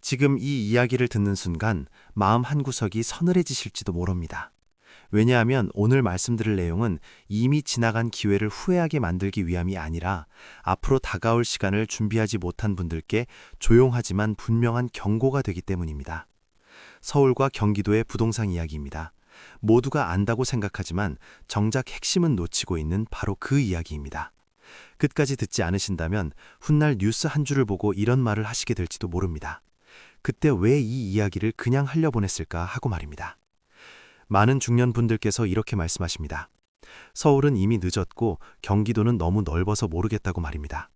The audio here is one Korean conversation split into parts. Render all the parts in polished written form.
지금 이 이야기를 듣는 순간 마음 한구석이 서늘해지실지도 모릅니다. 왜냐하면 오늘 말씀드릴 내용은 이미 지나간 기회를 후회하게 만들기 위함이 아니라 앞으로 다가올 시간을 준비하지 못한 분들께 조용하지만 분명한 경고가 되기 때문입니다. 서울과 경기도의 부동산 이야기입니다. 모두가 안다고 생각하지만 정작 핵심은 놓치고 있는 바로 그 이야기입니다. 끝까지 듣지 않으신다면 훗날 뉴스 한 줄을 보고 이런 말을 하시게 될지도 모릅니다. 그때 왜 이 이야기를 그냥 흘려보냈을까 하고 말입니다. 많은 중년분들께서 이렇게 말씀하십니다. 서울은 이미 늦었고 경기도는 너무 넓어서 모르겠다고 말입니다.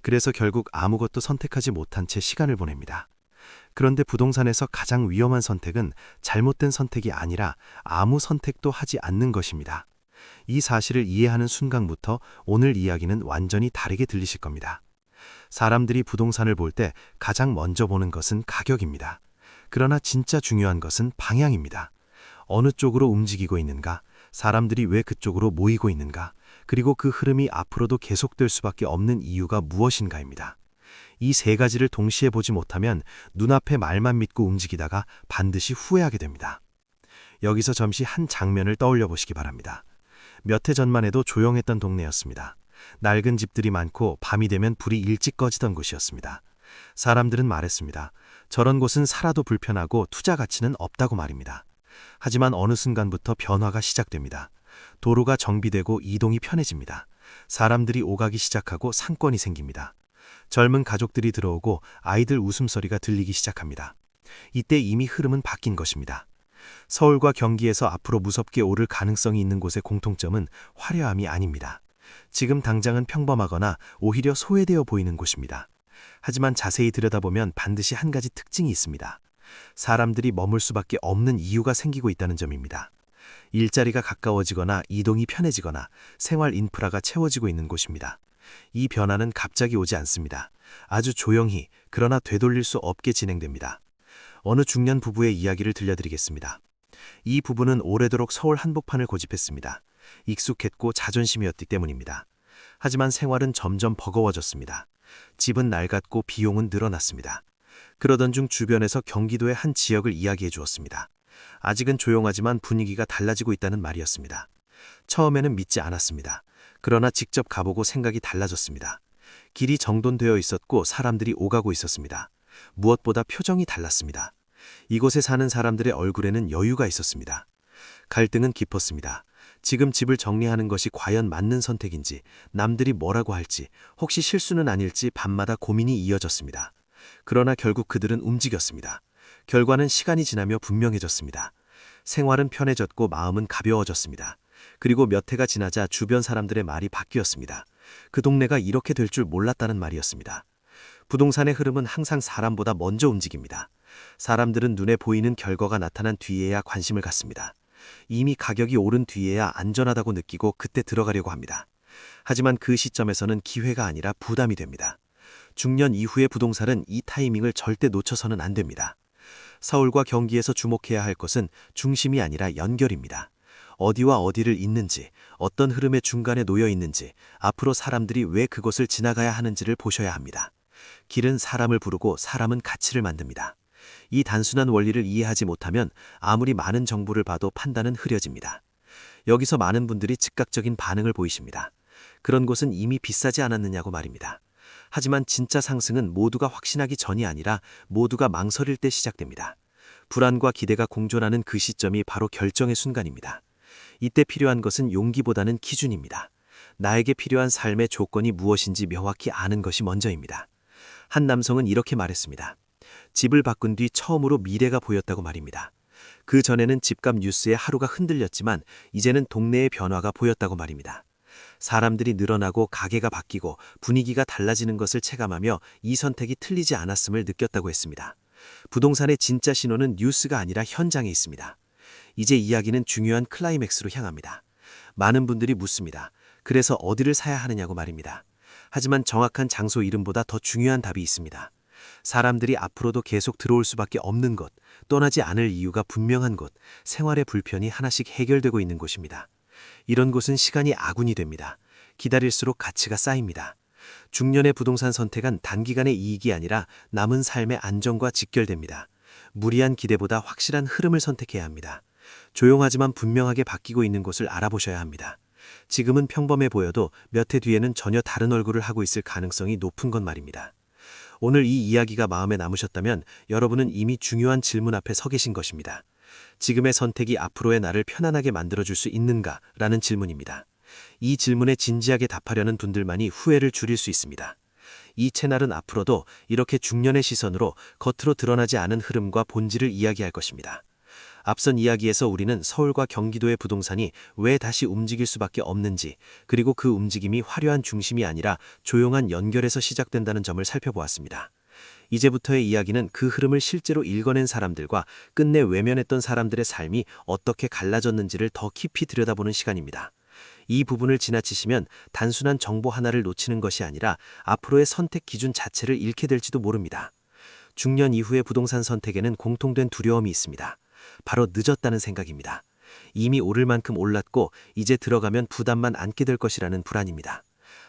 그래서 결국 아무것도 선택하지 못한 채 시간을 보냅니다. 그런데 부동산에서 가장 위험한 선택은 잘못된 선택이 아니라 아무 선택도 하지 않는 것입니다. 이 사실을 이해하는 순간부터 오늘 이야기는 완전히 다르게 들리실 겁니다. 사람들이 부동산을 볼 때 가장 먼저 보는 것은 가격입니다. 그러나 진짜 중요한 것은 방향입니다. 어느 쪽으로 움직이고 있는가, 사람들이 왜 그쪽으로 모이고 있는가, 그리고 그 흐름이 앞으로도 계속될 수밖에 없는 이유가 무엇인가입니다. 이 세 가지를 동시에 보지 못하면 눈앞의 말만 믿고 움직이다가 반드시 후회하게 됩니다. 여기서 잠시 한 장면을 떠올려 보시기 바랍니다. 몇 해 전만 해도 조용했던 동네였습니다. 낡은 집들이 많고 밤이 되면 불이 일찍 꺼지던 곳이었습니다. 사람들은 말했습니다. 저런 곳은 살아도 불편하고 투자 가치는 없다고 말입니다. 하지만 어느 순간부터 변화가 시작됩니다. 도로가 정비되고 이동이 편해집니다. 사람들이 오가기 시작하고 상권이 생깁니다. 젊은 가족들이 들어오고 아이들 웃음소리가 들리기 시작합니다. 이때 이미 흐름은 바뀐 것입니다. 서울과 경기에서 앞으로 무섭게 오를 가능성이 있는 곳의 공통점은 화려함이 아닙니다. 지금 당장은 평범하거나 오히려 소외되어 보이는 곳입니다. 하지만 자세히 들여다보면 반드시 한 가지 특징이 있습니다. 사람들이 머물 수밖에 없는 이유가 생기고 있다는 점입니다. 일자리가 가까워지거나 이동이 편해지거나 생활 인프라가 채워지고 있는 곳입니다. 이 변화는 갑자기 오지 않습니다. 아주 조용히 그러나 되돌릴 수 없게 진행됩니다. 어느 중년 부부의 이야기를 들려드리겠습니다. 이 부부는 오래도록 서울 한복판을 고집했습니다. 익숙했고 자존심이었기 때문입니다. 하지만 생활은 점점 버거워졌습니다. 집은 낡았고 비용은 늘어났습니다. 그러던 중 주변에서 경기도의 한 지역을 이야기해 주었습니다. 아직은 조용하지만 분위기가 달라지고 있다는 말이었습니다. 처음에는 믿지 않았습니다. 그러나 직접 가보고 생각이 달라졌습니다. 길이 정돈되어 있었고 사람들이 오가고 있었습니다. 무엇보다 표정이 달랐습니다. 이곳에 사는 사람들의 얼굴에는 여유가 있었습니다. 갈등은 깊었습니다. 지금 집을 정리하는 것이 과연 맞는 선택인지, 남들이 뭐라고 할지, 혹시 실수는 아닐지 밤마다 고민이 이어졌습니다. 그러나 결국 그들은 움직였습니다. 결과는 시간이 지나며 분명해졌습니다. 생활은 편해졌고 마음은 가벼워졌습니다. 그리고 몇 해가 지나자 주변 사람들의 말이 바뀌었습니다. 그 동네가 이렇게 될 줄 몰랐다는 말이었습니다. 부동산의 흐름은 항상 사람보다 먼저 움직입니다. 사람들은 눈에 보이는 결과가 나타난 뒤에야 관심을 갖습니다. 이미 가격이 오른 뒤에야 안전하다고 느끼고 그때 들어가려고 합니다. 하지만 그 시점에서는 기회가 아니라 부담이 됩니다. 중년 이후의 부동산은 이 타이밍을 절대 놓쳐서는 안 됩니다. 서울과 경기에서 주목해야 할 것은 중심이 아니라 연결입니다. 어디와 어디를 잇는지, 어떤 흐름의 중간에 놓여 있는지, 앞으로 사람들이 왜 그곳을 지나가야 하는지를 보셔야 합니다. 길은 사람을 부르고 사람은 가치를 만듭니다. 이 단순한 원리를 이해하지 못하면 아무리 많은 정보를 봐도 판단은 흐려집니다. 여기서 많은 분들이 즉각적인 반응을 보이십니다. 그런 곳은 이미 비싸지 않았느냐고 말입니다. 하지만 진짜 상승은 모두가 확신하기 전이 아니라 모두가 망설일 때 시작됩니다. 불안과 기대가 공존하는 그 시점이 바로 결정의 순간입니다. 이때 필요한 것은 용기보다는 기준입니다. 나에게 필요한 삶의 조건이 무엇인지 명확히 아는 것이 먼저입니다. 한 남성은 이렇게 말했습니다. 집을 바꾼 뒤 처음으로 미래가 보였다고 말입니다. 그 전에는 집값 뉴스에 하루가 흔들렸지만 이제는 동네의 변화가 보였다고 말입니다. 사람들이 늘어나고 가게가 바뀌고 분위기가 달라지는 것을 체감하며 이 선택이 틀리지 않았음을 느꼈다고 했습니다. 부동산의 진짜 신호는 뉴스가 아니라 현장에 있습니다. 이제 이야기는 중요한 클라이맥스로 향합니다. 많은 분들이 묻습니다. 그래서 어디를 사야 하느냐고 말입니다. 하지만 정확한 장소 이름보다 더 중요한 답이 있습니다. 사람들이 앞으로도 계속 들어올 수밖에 없는 곳, 떠나지 않을 이유가 분명한 곳, 생활의 불편이 하나씩 해결되고 있는 곳입니다. 이런 곳은 시간이 아군이 됩니다. 기다릴수록 가치가 쌓입니다. 중년의 부동산 선택은 단기간의 이익이 아니라 남은 삶의 안정과 직결됩니다. 무리한 기대보다 확실한 흐름을 선택해야 합니다. 조용하지만 분명하게 바뀌고 있는 곳을 알아보셔야 합니다. 지금은 평범해 보여도 몇 해 뒤에는 전혀 다른 얼굴을 하고 있을 가능성이 높은 건 말입니다. 오늘 이 이야기가 마음에 남으셨다면 여러분은 이미 중요한 질문 앞에 서 계신 것입니다. 지금의 선택이 앞으로의 나를 편안하게 만들어줄 수 있는가? 라는 질문입니다. 이 질문에 진지하게 답하려는 분들만이 후회를 줄일 수 있습니다. 이 채널은 앞으로도 이렇게 중년의 시선으로 겉으로 드러나지 않은 흐름과 본질을 이야기할 것입니다. 앞선 이야기에서 우리는 서울과 경기도의 부동산이 왜 다시 움직일 수밖에 없는지, 그리고 그 움직임이 화려한 중심이 아니라 조용한 연결에서 시작된다는 점을 살펴보았습니다. 이제부터의 이야기는 그 흐름을 실제로 읽어낸 사람들과 끝내 외면했던 사람들의 삶이 어떻게 갈라졌는지를 더 깊이 들여다보는 시간입니다. 이 부분을 지나치시면 단순한 정보 하나를 놓치는 것이 아니라 앞으로의 선택 기준 자체를 잃게 될지도 모릅니다. 중년 이후의 부동산 선택에는 공통된 두려움이 있습니다. 바로 늦었다는 생각입니다. 이미 오를 만큼 올랐고 이제 들어가면 부담만 안게 될 것이라는 불안입니다.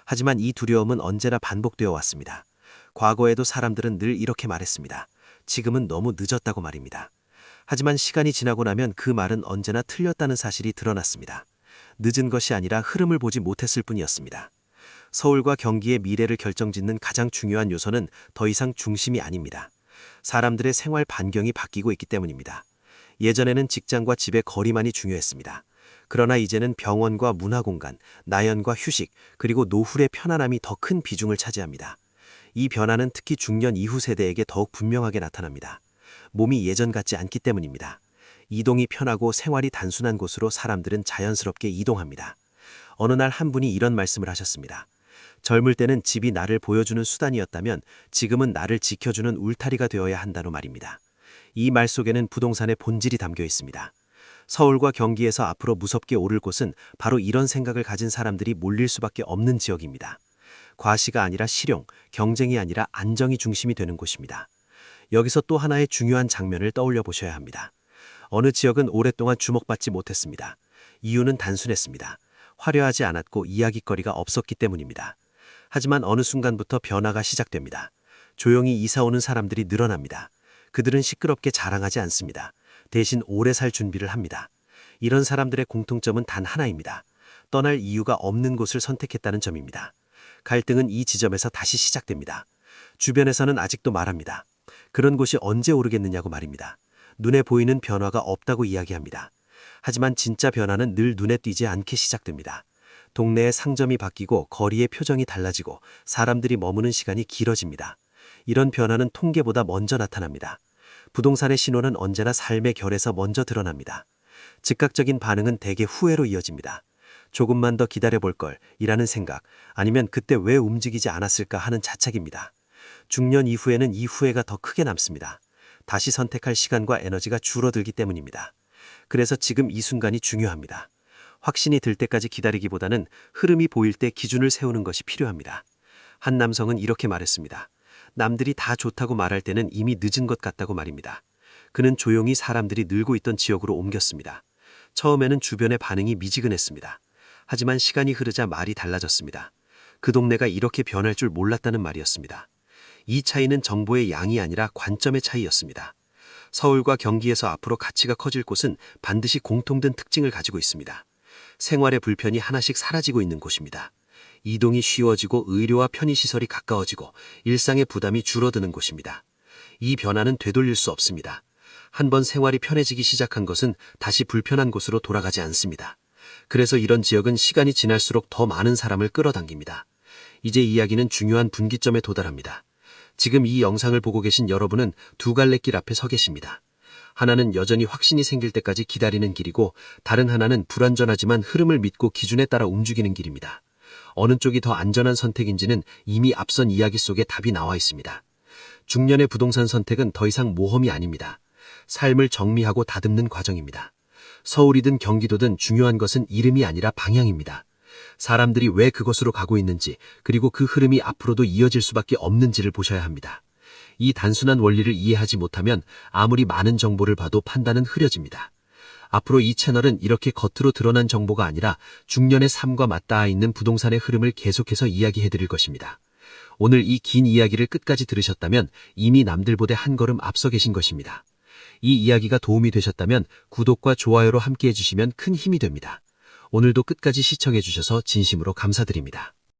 하지만 이 두려움은 언제나 반복되어 왔습니다. 과거에도 사람들은 늘 이렇게 말했습니다. 지금은 너무 늦었다고 말입니다. 하지만 시간이 지나고 나면 그 말은 언제나 틀렸다는 사실이 드러났습니다. 늦은 것이 아니라 흐름을 보지 못했을 뿐이었습니다. 서울과 경기의 미래를 결정짓는 가장 중요한 요소는 더 이상 중심이 아닙니다. 사람들의 생활 반경이 바뀌고 있기 때문입니다. 예전에는 직장과 집의 거리만이 중요했습니다. 그러나 이제는 병원과 문화공간, 나연과 휴식, 그리고 노후의 편안함이 더 큰 비중을 차지합니다. 이 변화는 특히 중년 이후 세대에게 더욱 분명하게 나타납니다. 몸이 예전 같지 않기 때문입니다. 이동이 편하고 생활이 단순한 곳으로 사람들은 자연스럽게 이동합니다. 어느 날 한 분이 이런 말씀을 하셨습니다. 젊을 때는 집이 나를 보여주는 수단이었다면 지금은 나를 지켜주는 울타리가 되어야 한다는 말입니다. 이 말 속에는 부동산의 본질이 담겨 있습니다. 서울과 경기에서 앞으로 무섭게 오를 곳은 바로 이런 생각을 가진 사람들이 몰릴 수밖에 없는 지역입니다. 과시가 아니라 실용, 경쟁이 아니라 안정이 중심이 되는 곳입니다. 여기서 또 하나의 중요한 장면을 떠올려 보셔야 합니다. 어느 지역은 오랫동안 주목받지 못했습니다. 이유는 단순했습니다. 화려하지 않았고 이야깃거리가 없었기 때문입니다. 하지만 어느 순간부터 변화가 시작됩니다. 조용히 이사 오는 사람들이 늘어납니다. 그들은 시끄럽게 자랑하지 않습니다. 대신 오래 살 준비를 합니다. 이런 사람들의 공통점은 단 하나입니다. 떠날 이유가 없는 곳을 선택했다는 점입니다. 갈등은 이 지점에서 다시 시작됩니다. 주변에서는 아직도 말합니다. 그런 곳이 언제 오르겠느냐고 말입니다. 눈에 보이는 변화가 없다고 이야기합니다. 하지만 진짜 변화는 늘 눈에 띄지 않게 시작됩니다. 동네의 상점이 바뀌고 거리의 표정이 달라지고 사람들이 머무는 시간이 길어집니다. 이런 변화는 통계보다 먼저 나타납니다. 부동산의 신호는 언제나 삶의 결에서 먼저 드러납니다. 즉각적인 반응은 대개 후회로 이어집니다. 조금만 더 기다려볼 걸 이라는 생각, 아니면 그때 왜 움직이지 않았을까 하는 자책입니다. 중년 이후에는 이 후회가 더 크게 남습니다. 다시 선택할 시간과 에너지가 줄어들기 때문입니다. 그래서 지금 이 순간이 중요합니다. 확신이 들 때까지 기다리기보다는 흐름이 보일 때 기준을 세우는 것이 필요합니다. 한 남성은 이렇게 말했습니다. 남들이 다 좋다고 말할 때는 이미 늦은 것 같다고 말입니다. 그는 조용히 사람들이 늘고 있던 지역으로 옮겼습니다. 처음에는 주변의 반응이 미지근했습니다. 하지만 시간이 흐르자 말이 달라졌습니다. 그 동네가 이렇게 변할 줄 몰랐다는 말이었습니다. 이 차이는 정보의 양이 아니라 관점의 차이였습니다. 서울과 경기에서 앞으로 가치가 커질 곳은 반드시 공통된 특징을 가지고 있습니다. 생활의 불편이 하나씩 사라지고 있는 곳입니다. 이동이 쉬워지고 의료와 편의시설이 가까워지고 일상의 부담이 줄어드는 곳입니다. 이 변화는 되돌릴 수 없습니다. 한번 생활이 편해지기 시작한 것은 다시 불편한 곳으로 돌아가지 않습니다. 그래서 이런 지역은 시간이 지날수록 더 많은 사람을 끌어당깁니다. 이제 이야기는 중요한 분기점에 도달합니다. 지금 이 영상을 보고 계신 여러분은 두 갈래 길 앞에 서 계십니다. 하나는 여전히 확신이 생길 때까지 기다리는 길이고 다른 하나는 불완전하지만 흐름을 믿고 기준에 따라 움직이는 길입니다. 어느 쪽이 더 안전한 선택인지는 이미 앞선 이야기 속에 답이 나와 있습니다. 중년의 부동산 선택은 더 이상 모험이 아닙니다. 삶을 정리하고 다듬는 과정입니다. 서울이든 경기도든 중요한 것은 이름이 아니라 방향입니다. 사람들이 왜 그곳으로 가고 있는지, 그리고 그 흐름이 앞으로도 이어질 수밖에 없는지를 보셔야 합니다. 이 단순한 원리를 이해하지 못하면 아무리 많은 정보를 봐도 판단은 흐려집니다. 앞으로 이 채널은 이렇게 겉으로 드러난 정보가 아니라 중년의 삶과 맞닿아 있는 부동산의 흐름을 계속해서 이야기해드릴 것입니다. 오늘 이 긴 이야기를 끝까지 들으셨다면 이미 남들보다 한 걸음 앞서 계신 것입니다. 이 이야기가 도움이 되셨다면 구독과 좋아요로 함께 해주시면 큰 힘이 됩니다. 오늘도 끝까지 시청해주셔서 진심으로 감사드립니다.